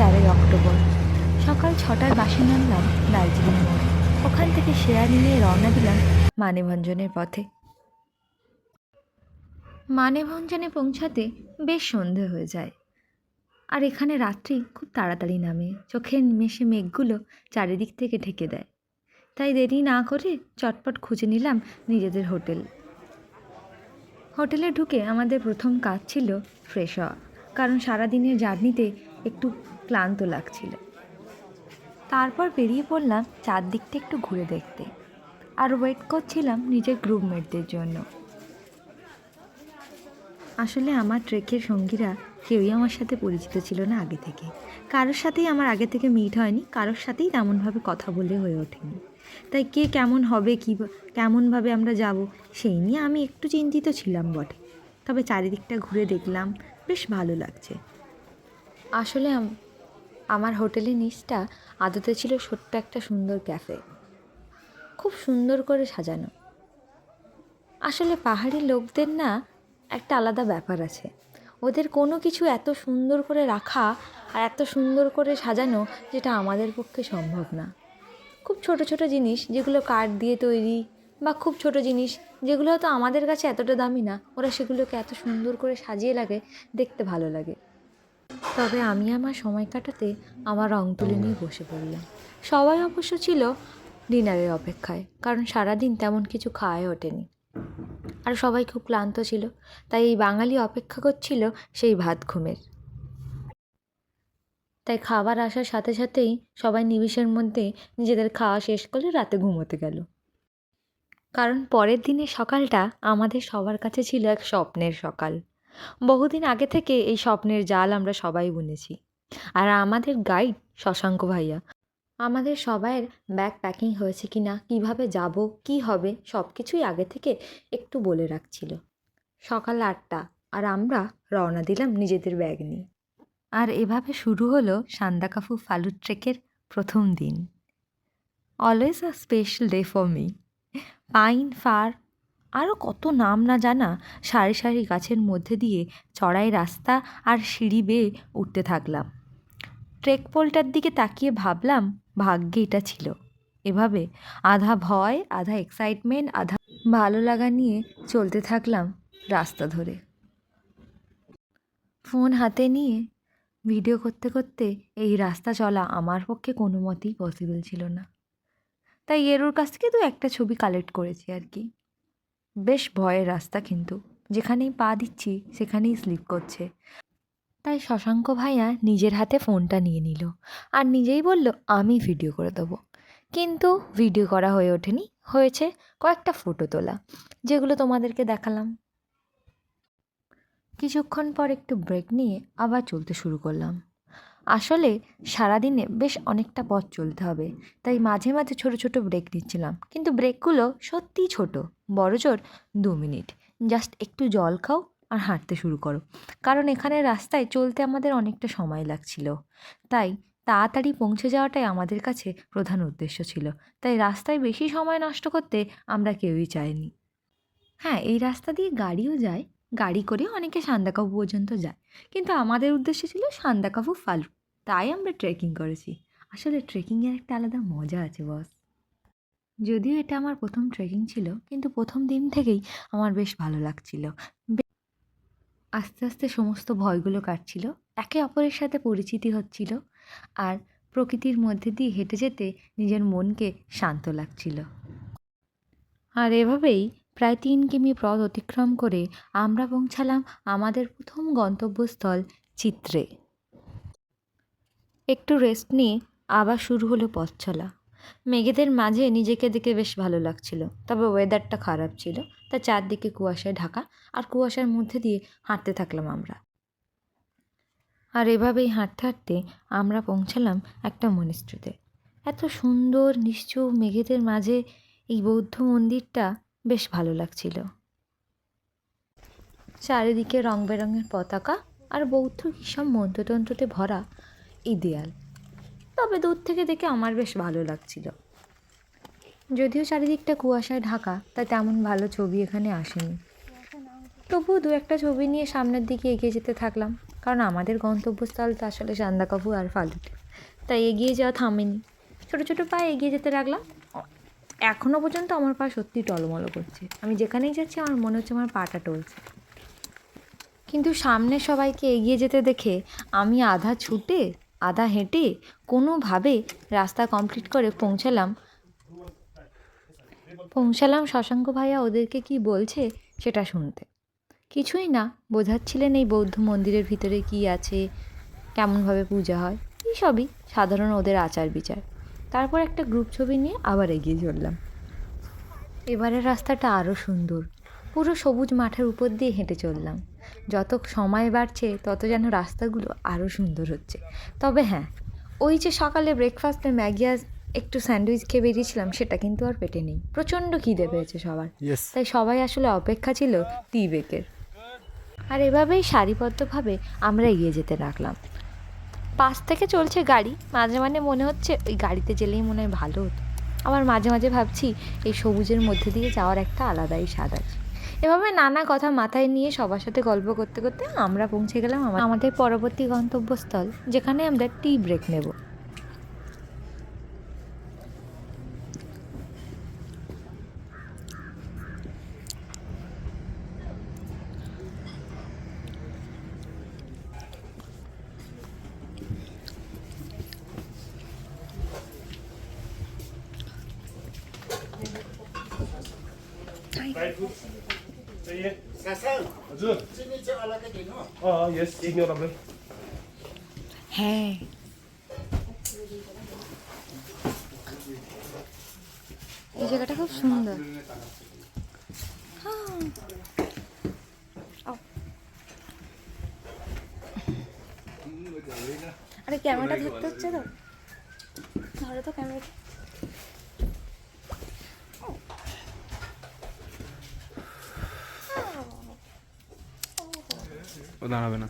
4 October. সকাল 6টার বাসে নামলাম দার্জিলিং মোড়। ওখান থেকে শেয়ার নিয়ে রওনা দিলাম মানেভঞ্জনের পথে। মানেভঞ্জনে পৌঁছাতে বেশ সন্ধে হয়ে যায়, আর এখানে রাত্রি খুব তাড়াতাড়ি নামে। চোখের নিমেষে মেঘগুলো চারিদিক থেকে ঢেকে দেয়। তাই দেরি না করে চটপট খুঁজে নিলাম নিজেদের হোটেলে ঢুকে আমাদের প্রথম কাজ ছিল ফ্রেশ হওয়া, কারণ সারাদিনের জার্নিতে একটু ক্লান্ত লাগছিল। তারপর বেরিয়ে পড়লাম চারদিকটা একটু ঘুরে দেখতে, আর ওয়েট করছিলাম নিজের গ্রুপমেটদের জন্য। আসলে আমার ট্রেকের সঙ্গীরা কেউই আমার সাথে পরিচিত ছিল না আগে থেকে। কারোর সাথেই আমার আগে থেকে মিট হয়নি, কারোর সাথেই তেমনভাবে কথা বলে হয়ে ওঠেনি। তাই কে কেমন হবে, কেমনভাবে আমরা যাব, সেই নিয়ে আমি একটু চিন্তিত ছিলাম বটে। তবে চারিদিকটা ঘুরে দেখলাম, বেশ ভালো লাগছে। আসলে আমার হোটেলের নিচটা আদতে ছিল ছোট্ট একটা সুন্দর ক্যাফে, খুব সুন্দর করে সাজানো। আসলে পাহাড়ি লোকদের না একটা আলাদা ব্যাপার আছে, ওদের কোনো কিছু এত সুন্দর করে রাখা আর এত সুন্দর করে সাজানো, যেটা আমাদের পক্ষে সম্ভব না। খুব ছোট ছোট জিনিস যেগুলো কাঠ দিয়ে তৈরি, বা খুব ছোট জিনিস যেগুলো হয়তো আমাদের কাছে এতটা দামি না, ওরা সেগুলোকে এত সুন্দর করে সাজিয়ে লাগে, দেখতে ভালো লাগে। তবে আমি আমার সময় কাটাতে আমার রং তুলি নিয়ে বসে পড়লাম। সবাই অবশ্য ছিল ডিনারের অপেক্ষায়, কারণ সারাদিন তেমন কিছু খাওয়াই ওঠেনি, আর সবাই খুব ক্লান্ত ছিল। তাই এই বাঙালি অপেক্ষা করছিল সেই ভাত ঘুমের। তাই খাবার আসার সাথে সাথেই সবাই নিমিষের মধ্যে নিজেদের খাওয়া শেষ করে রাতে ঘুমোতে গেল। কারণ পরের দিনের সকালটা আমাদের সবার কাছে ছিল এক স্বপ্নের সকাল। বহুদিন আগে থেকে এই স্বপ্নের জাল আমরা সবাই বুনেছি। আর আমাদের গাইড শশাঙ্ক ভাইয়া আমাদের সবাইয়ের ব্যাগ প্যাকিং হয়েছে কি না, কীভাবে যাব, কি হবে, সব কিছুই আগে থেকে একটু বলে রাখছিল। সকাল 8টা, আর আমরা রওনা দিলাম নিজেদের ব্যাগ নিয়ে। আর এভাবে শুরু হলো সান্দাকাফু ফালুট ট্রেকের প্রথম দিন। Always a special day for me. Pine, fir, আরও কত নাম না জানা সারি সারি গাছের মধ্যে দিয়ে চড়াই রাস্তা আর সিঁড়ি বেয়ে উঠতে থাকলাম। ট্রেক পোলটার দিকে তাকিয়ে ভাবলাম, ভাগ্যে এটা ছিল। এভাবে আধা ভয়, আধা এক্সাইটমেন্ট, আধা ভালো লাগা নিয়ে চলতে থাকলাম রাস্তা ধরে। ফোন হাতে নিয়ে ভিডিও করতে করতে এই রাস্তা চলা আমার পক্ষে কোনো মতেই পসিবল ছিল না। তাই এরোর কাছ থেকে একটা ছবি কালেক্ট করেছি আর কি। বেশ ভয়ের রাস্তা, কিন্তু যেখানেই পা দিচ্ছি সেখানেই স্লিপ করছে। তাই শশাঙ্ক ভাইয়া নিজের হাতে ফোনটা নিয়ে নিল, আর নিজেই বলল আমি ভিডিও করে দেবো। কিন্তু ভিডিও করা হয়ে ওঠেনি, হয়েছে কয়েকটা ফটো তোলা, যেগুলো তোমাদেরকে দেখালাম। কিছুক্ষণ পর একটু ব্রেক নিয়ে আবার চলতে শুরু করলাম। আসলে সারাদিনে বেশ অনেকটা পথ চলতে হবে, তাই মাঝে মাঝে ছোট ছোট ব্রেক নিচ্ছিলাম, কিন্তু ব্রেকগুলো সত্যিই ছোট, বড়জোর 2 মিনিট। জাস্ট একটু জল খাও আর হাঁটতে শুরু করো, কারণ এখানে রাস্তায় চলতে আমাদের অনেকটা সময় লাগছিল। তাই তাড়াতাড়ি পৌঁছে যাওয়াটাই আমাদের কাছে প্রধান উদ্দেশ্য ছিল। তাই রাস্তায় বেশি সময় নষ্ট করতে আমরা কেউই চাইনি। হ্যাঁ, এই রাস্তা দিয়ে গাড়িও যায়, গাড়ি করে অনেকে সান্দাকফু পর্যন্ত যায়, কিন্তু আমাদের উদ্দেশ্য ছিল সান্দাকফু ফালুট। তাই আমরা ট্রেকিং করেছি। আসলে ট্রেকিংয়ের একটা আলাদা মজা আছে বস। যদিও এটা আমার প্রথম ট্রেকিং ছিল, কিন্তু প্রথম দিন থেকেই আমার বেশ ভালো লাগছিল। আস্তে আস্তে সমস্ত ভয়গুলো কাটছিল, একে অপরের সাথে পরিচিতি হচ্ছিল, আর প্রকৃতির মধ্যে দিয়ে হেঁটে যেতে নিজের মনকে শান্ত লাগছিল। আর এভাবেই প্রায় 3 কিমি পথ অতিক্রম করে আমরা পৌঁছালাম আমাদের প্রথম গন্তব্যস্থল চিত্রে। একটু রেস্ট নিয়ে আবার শুরু হলো পথ চলা। মেঘেদের মাঝে নিজেকে দেখে বেশ ভালো লাগছিল, তবে ওয়েদারটা খারাপ ছিল, তা চারদিকে কুয়াশায় ঢাকা, আর কুয়াশার মধ্যে দিয়ে হাঁটতে থাকলাম আমরা। আর এভাবেই হাঁটতে হাঁটতে আমরা পৌঁছালাম একটা মনিস্ট্রিতে। এত সুন্দর নিশ্চুপ মেঘেদের মাঝে এই বৌদ্ধ মন্দিরটা বেশ ভালো লাগছিল। চারিদিকে রং বেরঙের পতাকা আর বৌদ্ধ কিসব মন্ত্রতন্ত্রতে ভরা এই দেয়াল। তবে দূর থেকে দেখে আমার বেশ ভালো লাগছিল। যদিও চারিদিকটা কুয়াশায় ঢাকা, তাই তেমন ভালো ছবি এখানে আসেনি। তবুও দু একটা ছবি নিয়ে সামনের দিকে এগিয়ে যেতে থাকলাম, কারণ আমাদের গন্তব্যস্থল তো আসলে সান্দাকফু আর ফালুট। তাই এগিয়ে যাওয়া থামেনি, ছোটো ছোটো পায়ে এগিয়ে যেতে লাগলাম। এখনও পর্যন্ত আমার পা সত্যি টলমলো করছে, আমি যেখানেই যাচ্ছি আমার মনে হচ্ছে আমার পাটা টলছে। কিন্তু সামনে সবাইকে এগিয়ে যেতে দেখে আমি আধা ছুটে আধা হেঁটে কোনোভাবে রাস্তা কমপ্লিট করে পৌঁছালাম শশাঙ্ক ভাইয়া ওদেরকে কি বলছে সেটা শুনতে। কিছুই না বোঝাচ্ছিলেন এই বৌদ্ধ মন্দিরের ভিতরে কি আছে, কেমনভাবে পূজা হয়, এইসবই সাধারণ ওদের আচার বিচার। তারপর একটা গ্রুপ ছবি নিয়ে আবার এগিয়ে চললাম। এবারের রাস্তাটা আরও সুন্দর, পুরো সবুজ মাঠের উপর দিয়ে হেঁটে চললাম। যত সময় বাড়ছে তত যেন রাস্তাগুলো আরও সুন্দর হচ্ছে। তবে হ্যাঁ, ওই যে সকালে ব্রেকফাস্টে ম্যাগি আর একটু স্যান্ডউইচ খেয়ে বেরিয়েছিলাম, সেটা কিন্তু আর পেটে নেই। প্রচণ্ড খিদে পেয়েছে সবার, তাই সবাই আসলে অপেক্ষা ছিল টি ব্রেকের। আর এভাবেই সারিবদ্ধভাবে আমরা এগিয়ে যেতে লাগলাম। পাশ থেকে চলছে গাড়ি, মাঝে মাঝে মনে হচ্ছে ওই গাড়িতে গেলেই মনে হয় ভালো হতো। আবার মাঝে মাঝে ভাবছি এই সবুজের মধ্যে দিয়ে যাওয়ার একটা আলাদাই স্বাদ আছে। এভাবে নানা কথা মাথায় নিয়ে সবার সাথে গল্প করতে করতে আমরা পৌঁছে গেলাম আমাদের পরবর্তী গন্তব্যস্থল, যেখানে আমরা টি ব্রেক নেব। चाहिए हजुर यस एक नै तपाईँ হ্যাঁ, এই জায়গাটা খুব সুন্দর। আরে ক্যামেরাটা ধরতে হচ্ছে তো, ধরো তো ক্যামেরা। ও দাঁড়াবে না।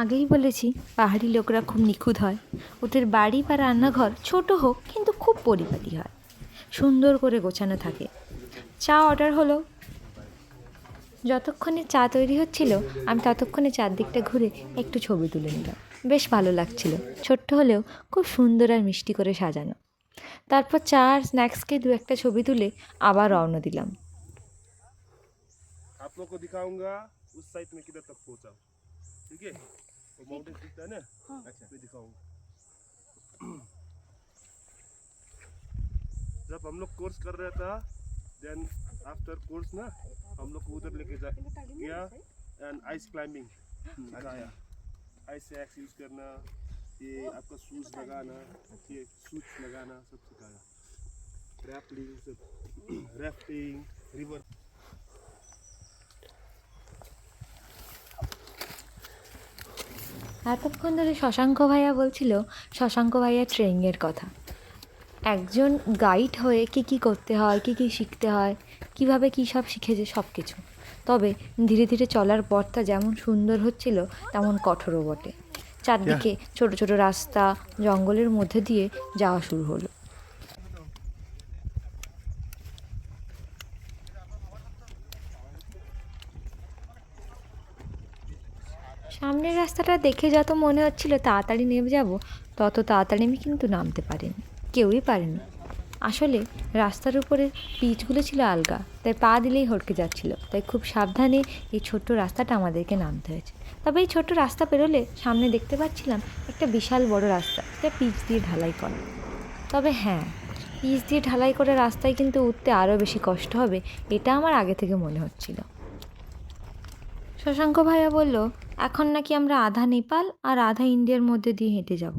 আগেই বলেছি পাহাড়ি লোকরা খুব নিখুঁত হয়। ওদের বাড়ি বা রান্নাঘর ছোট হোক কিন্তু খুব পরিপাটি হয়, সুন্দর করে গোছানো থাকে। চা অর্ডার হলো। যতক্ষণে চা তৈরি হচ্ছিল আমি ততক্ষণে চারদিকটা ঘুরে একটু ছবি তুলে নিলাম। বেশ ভালো লাগছিল, ছোট্ট হলেও খুব সুন্দর আর মিষ্টি করে সাজানো। তারপর চা আর স্ন্যাক্সকে দু একটা ছবি তুলে আবার রওনা দিলাম। आप लोग को दिखाऊंगा उस साइड में किधर तक पहुंचा, ठीक है? वो माउंटेन दिखता है ना, अच्छा मैं दिखाऊंगा। जब हम लोग कोर्स कर रहा था, देन आफ्टर कोर्स ना हम लोग को उधर लेके गया एंड आइस क्लाइंबिंग सिखाया। आइस एक्स यूज करना, ये आपका शूज लगाना, ये सूट्स लगाना सब सिखाया। रैपलिंग सब, राफ्टिंग, रिवर। এতক্ষণ ধরে শশাঙ্ক ভাইয়া বলছিল শশাঙ্ক ভাইয়া ট্রেনিংয়ের কথা। একজন গাইড হয়ে কী কী করতে হয়, কী কী শিখতে হয়, কীভাবে কী সব শিখেছে সব কিছু। তবে ধীরে ধীরে চলার পথটা যেমন সুন্দর হচ্ছিল তেমন কঠোরও বটে। চারদিকে ছোট ছোট রাস্তা, জঙ্গলের মধ্যে দিয়ে যাওয়া শুরু হলো। সামনের রাস্তাটা দেখে যত মনে হচ্ছিল তাড়াতাড়ি নেমে যাব, তত তাড়াতাড়ি আমি কিন্তু নামতে পারিনি, কেউই পারেনি। আসলে রাস্তার উপরে পিচগুলো ছিল আলগা, তাই পা দিলেই হড়কে যাচ্ছিল। তাই খুব সাবধানে এই ছোট্ট রাস্তাটা আমাদেরকে নামতে হয়েছে। তবে এই ছোট্ট রাস্তা পেরোলে সামনে দেখতে পাচ্ছিলাম একটা বিশাল বড় রাস্তা, যা পিচ দিয়ে ঢালাই করা। তবে হ্যাঁ, পিচ দিয়ে ঢালাই করে রাস্তায় কিন্তু উঠতে আরও বেশি কষ্ট হবে, এটা আমার আগে থেকে মনে হচ্ছিল। শশাঙ্ক ভাইয়া বলল এখন নাকি আমরা আধা নেপাল আর আধা ইন্ডিয়ার মধ্যে দিয়ে হেঁটে যাব।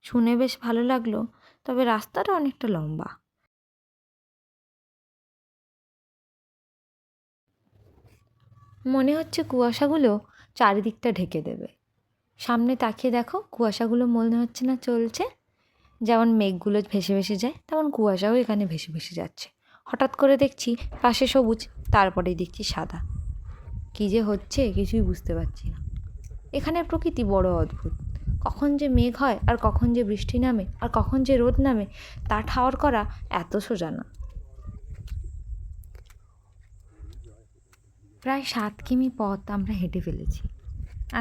শুনে বেশ ভালো লাগলো, তবে রাস্তাটা অনেকটা লম্বা। মনে হচ্ছে কুয়াশাগুলো চারিদিকটা ঢেকে দেবে। সামনে তাকিয়ে দেখো, কুয়াশাগুলো মনে হচ্ছে না চলছে। যেমন মেঘগুলো ভেসে ভেসে যায়, তেমন কুয়াশাও এখানে ভেসে ভেসে যাচ্ছে। হঠাৎ করে দেখছি পাশে সবুজ, তারপরেই দেখছি সাদা। কী যে হচ্ছে কিছুই বুঝতে পারছি না। এখানের প্রকৃতি বড় অদ্ভুত। কখন যে মেঘ হয় আর কখন যে বৃষ্টি নামে আর কখন যে রোদ নামে তা ঠাওর করা এত সোজা না। প্রায় 7 কিমি পথ আমরা হেঁটে ফেলেছি।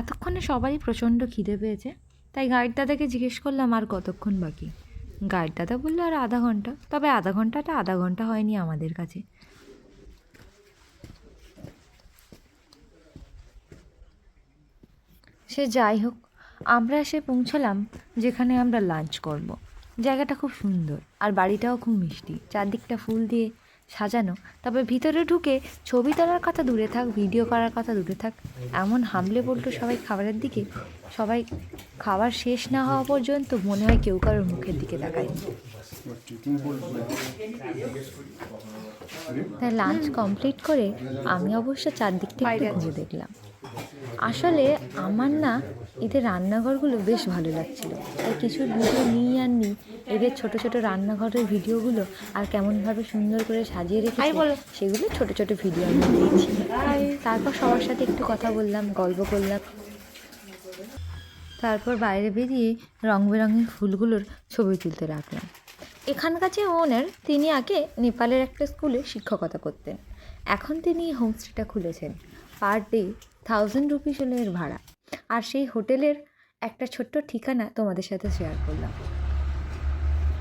এতক্ষণে সবারই প্রচণ্ড খিদে পেয়েছে, তাই গাইড দাদাকে জিজ্ঞেস করলাম আর কতক্ষণ বাকি। গাইড দাদা বললো আর আধা ঘন্টা। তবে আধা ঘন্টাটা আধা ঘন্টা হয়নি আমাদের কাছে। সে যাই হোক, আমরা এসে পৌঁছালাম যেখানে আমরা লাঞ্চ করব। জায়গাটা খুব সুন্দর আর বাড়িটাও খুব মিষ্টি, চারদিকটা ফুল দিয়ে সাজানো। তবে ভিতরে ঢুকে ছবি তোলার কথা দূরে থাক, ভিডিও করার কথা দূরে থাক, এমন হামলে পড়লো সবাই খাবারের দিকে, সবাই খাবার শেষ না হওয়া পর্যন্ত মনে হয় কেউ কারোর মুখের দিকে তাকায়নি। তাই লাঞ্চ কমপ্লিট করে আমি অবশ্য চারদিকটা একটু ঘুরে দেখলাম। আসলে আমার না এদের রান্নাঘরগুলো বেশ ভালো লাগছিল, তাই কিছু ভিডিও নিই আর নিই। এদের ছোট ছোট রান্নাঘরের ভিডিওগুলো আর কেমনভাবে সুন্দর করে সাজিয়ে রেখেছে সেগুলো ছোট ছোট ভিডিও আমি দিয়েছি। তারপর সবার সাথে একটু কথা বললাম, গল্প করলাম। তারপর বাইরে বেরিয়ে রং বেরঙের ফুলগুলোর ছবি তুলতে রাখলাম। এখানকার যে ওনার, তিনি আগে নেপালের একটা স্কুলে শিক্ষকতা করতেন। এখন তিনি হোমস্টেটা খুলেছেন। পার ডে 1000 রুপিস হলো এর ভাড়া। আর সেই হোটেলের একটা ছোট্ট ঠিকানা তোমাদের সাথে শেয়ার করলাম।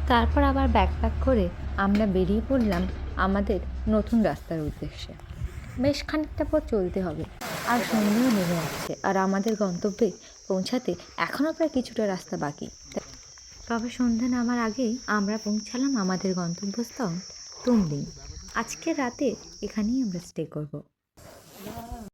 তারপর আবার ব্যাকপ্যাক করে আমরা বেরিয়ে পড়লাম আমাদের নতুন রাস্তার উদ্দেশ্যে। বেশ খানিকটা পথ চলতে হবে, আর সন্ধ্যেও নেমে আসছে, আর আমাদের গন্তব্যে পৌঁছাতে এখনও প্রায় কিছুটা রাস্তা বাকি। তবে সন্ধ্যা নামার আগেই আমরা পৌঁছালাম আমাদের গন্তব্যস্থল তুমলিং। আজকের রাতে এখানেই আমরা স্টে করব।